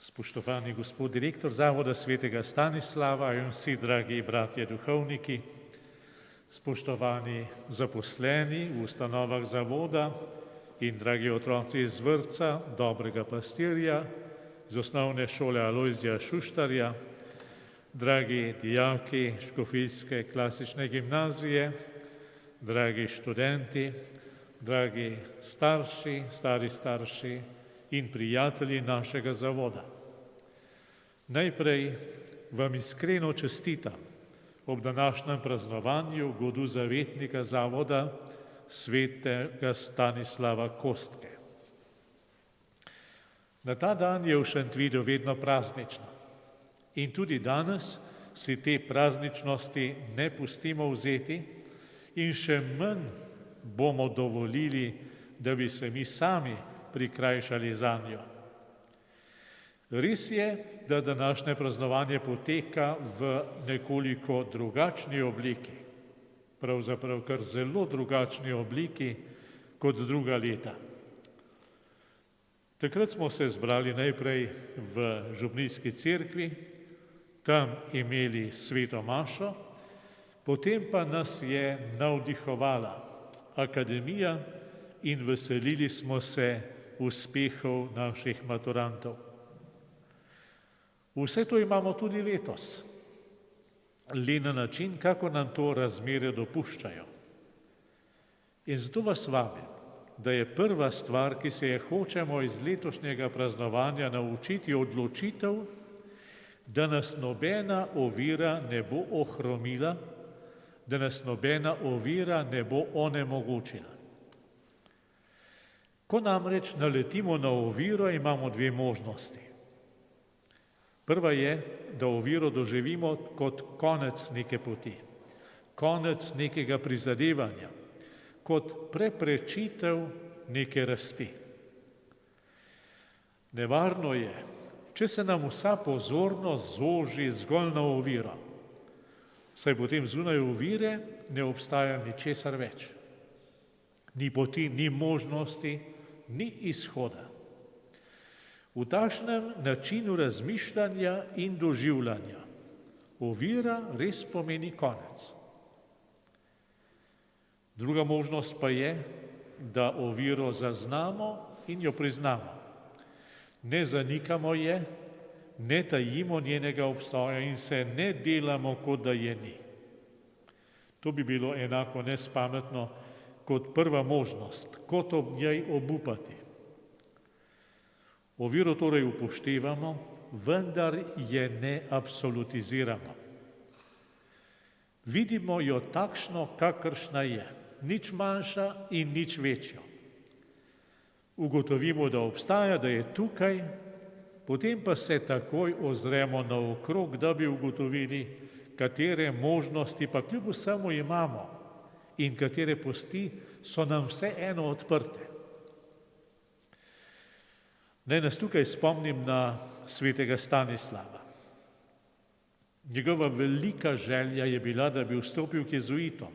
Spoštovani gospod direktor Zavoda svetega Stanislava in vsi dragi bratje duhovniki, spoštovani zaposleni v ustanovah zavoda in dragi otroci iz vrtca Dobrega pastirja, iz osnovne šole Alojzija Šuštarja, dragi dijaki Škofijske klasične gimnazije, dragi študenti, dragi starši, stari starši in prijatelji našega zavoda. Najprej vam iskreno čestitam ob današnjem praznovanju godu zavetnika zavoda svetega Stanislava Kostke. Na ta dan je v Šentvidu vedno praznično in tudi danes si te prazničnosti ne pustimo vzeti in še manj bomo dovolili, da bi se mi sami prikrajšali zanjo. Res je, da današnje praznovanje poteka v nekoliko drugačni obliki, pravzaprav kar zelo drugačni obliki kot druga leta. Takrat smo se zbrali najprej v Župnijski cerkvi, tam imeli sveto mašo, potem pa nas je navdihovala akademija in veselili smo se uspehov naših maturantov. Vse to imamo tudi letos, le na način, kako nam to razmere dopuščajo. In zato vas vabim, da je prva stvar, ki se je hočemo iz letošnjega praznovanja naučiti, odločitev, da nas nobena ovira ne bo ohromila, da nas nobena ovira ne bo onemogočila. Ko namreč naletimo na oviro, imamo dve možnosti. Prva je, da oviro doživimo kot konec neke poti, konec nekega prizadevanja, kot preprečitev neke rasti. Nevarno je, če se nam vsa pozornost zoži zgolj na oviro, saj potem zunaj ovire ne obstaja ničesar več. Ni poti, ni možnosti, ni izhoda. V takšnem načinu razmišljanja in doživljanja ovira res pomeni konec. Druga možnost pa je, da oviro zaznamo in jo priznamo. Ne zanikamo je, ne tajimo njenega obstoja in se ne delamo, kot da je ni. To bi bilo enako nespametno kot prva možnost, kot ob njej obupati. Oviro torej upoštevamo, vendar je ne absolutiziramo. Vidimo jo takšno, kakršna je, nič manjša in nič večjo. Ugotovimo, da obstaja, da je tukaj, potem pa se takoj ozremo naokrog, da bi ugotovili, katere možnosti pa kljub vsemu imamo in katere poti so nam vseeno odprte. Naj nas tukaj spomnim na svetega Stanislava. Njegova velika želja je bila, da bi vstopil k jezuitom.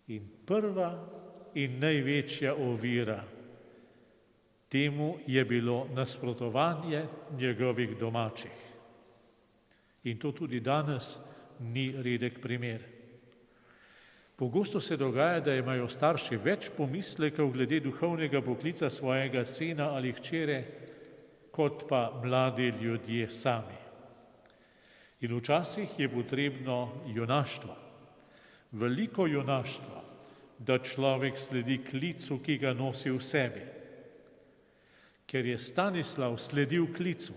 In prva in največja ovira temu je bilo nasprotovanje njegovih domačih. In to tudi danes ni redek primer. Pogosto se dogaja, da imajo starši več pomislekov glede duhovnega poklica svojega sina ali hčere, kot pa mladi ljudje sami. In včasih je potrebno junaštvo, veliko junaštvo, da človek sledi klicu, ki ga nosi v sebi. Ker je Stanislav sledil klicu,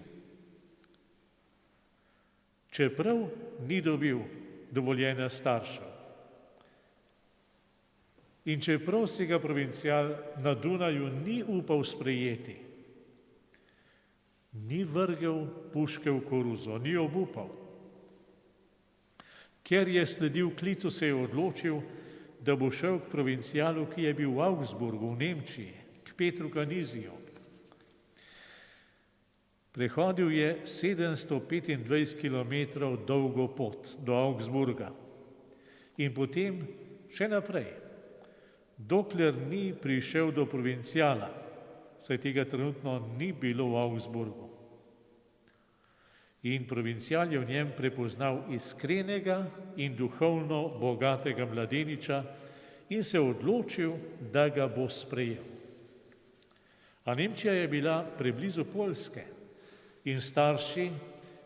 čeprav ni dobil dovoljenja staršev. In čeprav si ga provincial na Dunaju ni upal sprejeti, ni vrgel puške v koruzo, ni obupal. Ker je sledil klicu, se je odločil, da bo šel k provincialu, ki je bil v Augsburgu, v Nemčiji, k Petru Canisiu. Prehodil je 725 kilometrov dolgo pot do Augsburga in potem še naprej, dokler ni prišel do provinciala, saj tega trenutno ni bilo v Augsburgu. In provincial je v njem prepoznal iskrenega in duhovno bogatega mladeniča in se odločil, da ga bo sprejel. A Nemčija je bila preblizu Poljske in starši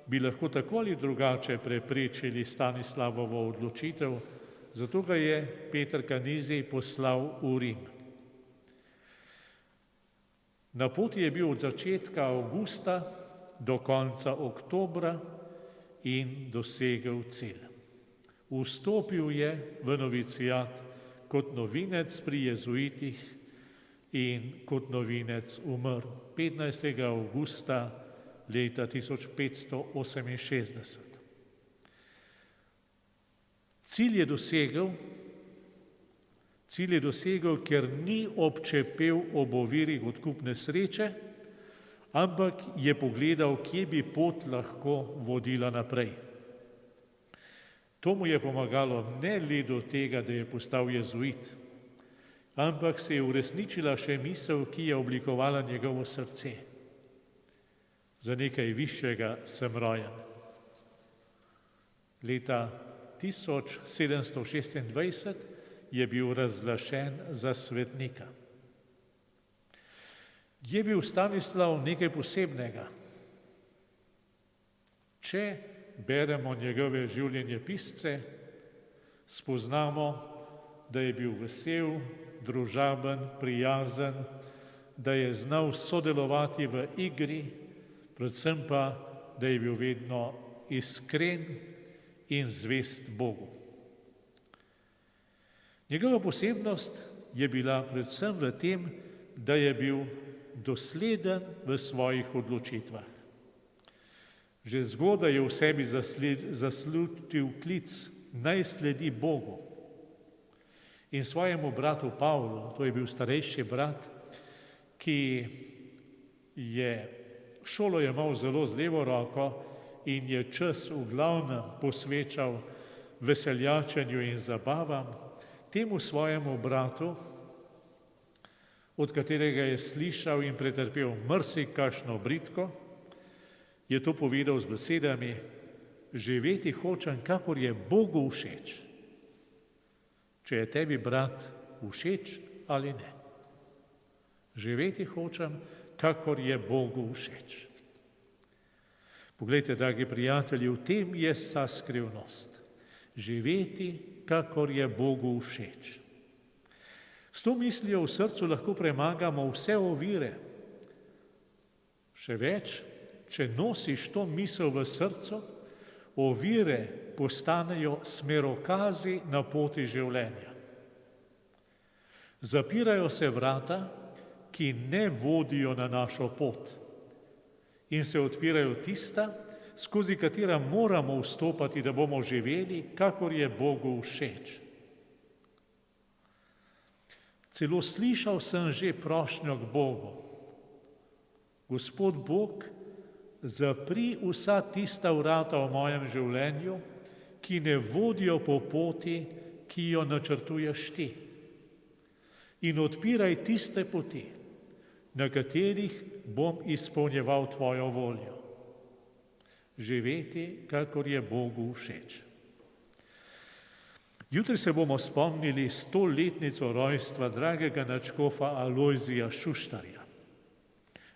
bi lahko tako ali drugače preprečili Stanislavovo odločitev, zato ga je Peter Canizij poslal v Rim. Na poti je bil od začetka avgusta do konca oktobra in dosegel cilj. Vstopil je v novicijat kot novinec pri jezuitih in kot novinec umrl 15. avgusta leta 1568. Cilj je dosegel, ker ni občepel ob ovirih odkupne sreče, ampak je pogledal, kje bi pot lahko vodila naprej. To mu je pomagalo ne le do tega, da je postal jezuit, ampak se je uresničila še misel, ki je oblikovala njegovo srce. Za nekaj višjega sem rojen. Leta 1726 je bil razglašen za svetnika. Je bil Stanislav nekaj posebnega. Če beremo njegove življenjepisce, spoznamo, da je bil vesel, družaben, prijazen, da je znal sodelovati v igri, predvsem pa, da je bil vedno iskren in zvest Bogu. Njegova posebnost je bila predvsem v tem, da je bil dosleden v svojih odločitvah. Že zgodaj je v sebi zaslutil klic, naj sledi Bogu. In svojemu bratu Pavlu, to je bil starejši brat, ki je šolo jemal zelo z levo roko in je čas v glavnem posvečal veseljačenju in zabavam, temu svojemu bratu, od katerega je slišal in pretrpel marsikakšno bridko, je to povedal z besedami: živeti hočem, kakor je Bogu všeč. Če je tebi, brat, všeč ali ne. Živeti hočem, kakor je Bogu všeč. Poglejte, dragi prijatelji, v tem je vsa skrivnost. Živeti, kakor je Bogu všeč. S to mislijo v srcu lahko premagamo vse ovire. Še več, če nosiš to misel v srcu, ovire postanejo smerokazi na poti življenja. Zapirajo se vrata, ki ne vodijo na našo pot, in se odpirajo tista, skozi katera moramo vstopati, da bomo živeli, kakor je Bogu všeč. Celo slišal sem že prošnjo k Bogu: Gospod Bog, zapri vsa tista vrata v mojem življenju, ki ne vodijo po poti, ki jo načrtuješ ti. In odpiraj tiste poti, na katerih bom izpolnjeval tvojo voljo. Živeti, kakor je Bogu všeč. Jutri se bomo spomnili 100-letnico rojstva dragega nadškofa Alojzija Šuštarja.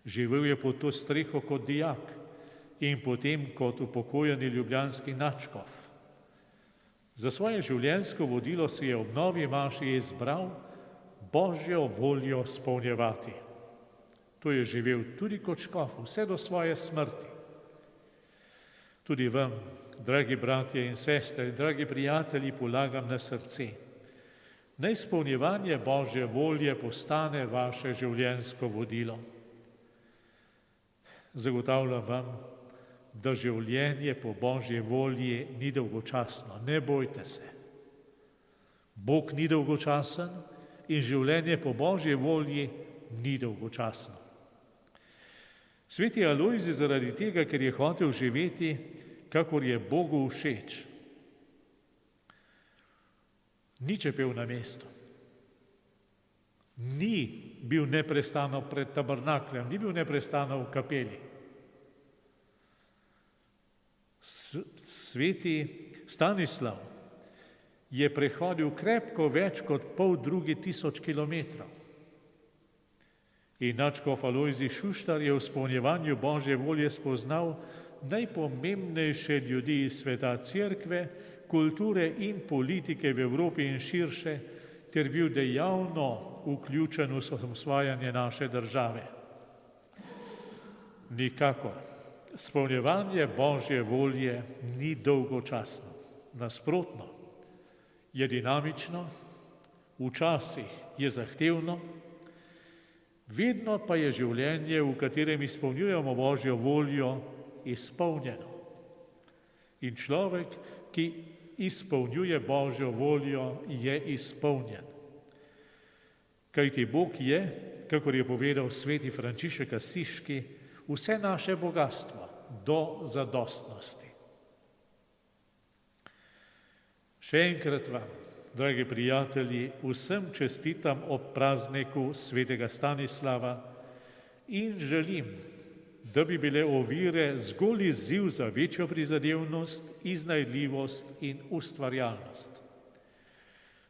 Živel je pod to streho kot dijak in potem kot upokojeni ljubljanski nadškof. Za svoje življenjsko vodilo si je ob novi maši izbral Božjo voljo spolnjevati. To je živel tudi kot škof, vse do svoje smrti. Tudi vam, dragi bratje in sestre, dragi prijatelji, polagam na srce: naj izpolnjevanje Božje volje postane vaše življenjsko vodilo. Zagotavljam vam, da življenje po Božji volji ni dolgočasno. Ne bojte se. Bog ni dolgočasen in življenje po Božji volji ni dolgočasno. Sveti Alojzij zaradi tega, ker je hotel živeti, kakor je Bogu všeč, ni čepel na mestu. Ni bil neprestano pred tabernakljem, ni bil neprestano v kapeli. Sveti Stanislav je prehodil krepko več kot 2500 kilometrov. In nadškof Alojzij Šuštar je v izpolnjevanju Božje volje spoznal najpomembnejše ljudi iz sveta cerkve, kulture in politike v Evropi in širše, ter bil dejavno vključen v osamosvajanje naše države. Nikakor, izpolnjevanje Božje volje ni dolgočasno. Nasprotno, je dinamično, včasih je zahtevno, vedno pa je življenje, v katerem izpolnjujemo Božjo voljo, izpolnjeno. In človek, ki izpolnjuje Božjo voljo, je izpolnjen. Kajti Bog je, kakor je povedal sveti Frančišek Asiški, vse naše bogastvo do zadostnosti. Še enkrat vam, dragi prijatelji, vsem čestitam ob prazniku svetega Stanislava in želim, da bi bile ovire zgolj izziv za večjo prizadevnost, iznajdljivost in ustvarjalnost.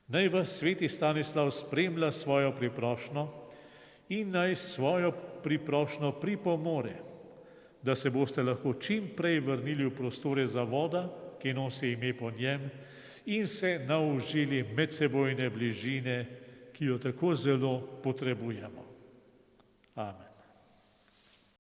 Naj vas sveti Stanislav spremlja svojo priprošnjo in naj svojo priprošnjo pripomore, da se boste lahko čim prej vrnili v prostore zavoda, ki nosi ime po njem, in se naužili medsebojne bližine, ki jo tako zelo potrebujemo. Amen.